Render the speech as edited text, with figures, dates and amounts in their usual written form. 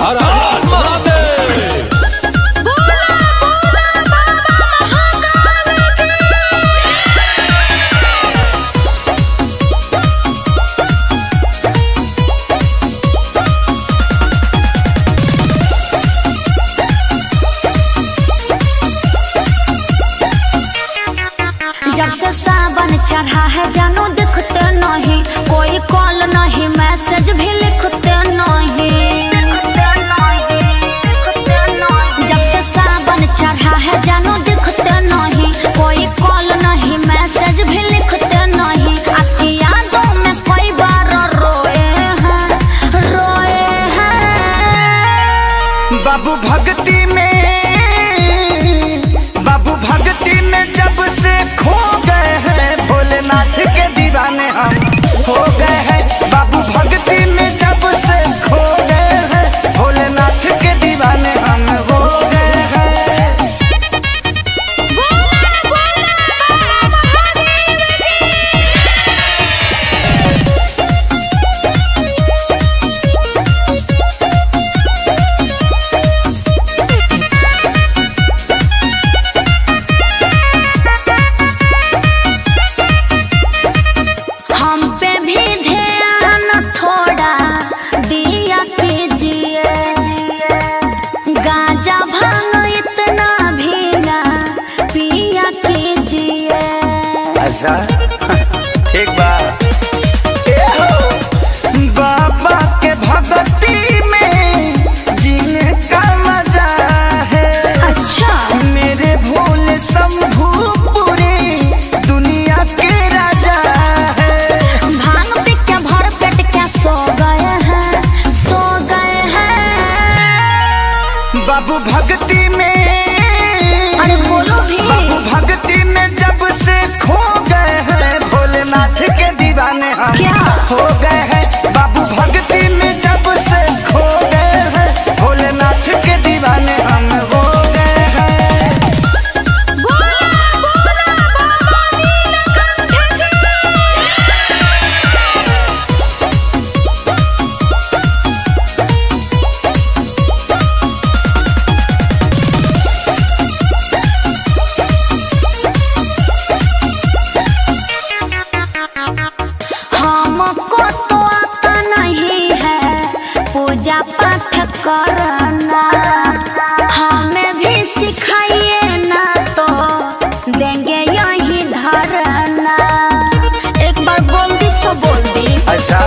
हर हर महादेव। जब से सावन चढ़ा है जानू दिखते नहीं, कोई कॉल नहीं मैसेज भी लिखते नहीं। जब से सावन चढ़ा है जानू दिखते नहीं, कोई कॉल नहीं मैसेज भी लिखते नहीं। आपकी यादों में कई बार रोए हैं बाबू भक्ति में जब से खो गए हैं भोलेनाथ के दीवाने हम हो गए हैं। बाबू भक्ति में जब से खो गए हैं भोलेनाथ के दीवाने हम हो गए हैं। अच्छा एक बार बाबा के भक्ति में जीने का मजा है। अच्छा मेरे भोले शंभू पूरी दुनिया के राजा है। भांग पी के भर पेट क्या सो गए हैं बाबू भक्ति में। अरे बोलो भी। बाबू भक्ति में जब से खो गए हैं भोलेनाथ के दीवाने हम क्या हो गए हैं। बाबू भक्ति में जब से खो गए हैं भोलेनाथ के दीवाने हम हो गए हैं। हमको तो आता नहीं है पूजा पाठ करना, हमें भी सिखाइए ना तो देंगे यही धरना। एक बार बोल दी सो बोल दी। अच्छा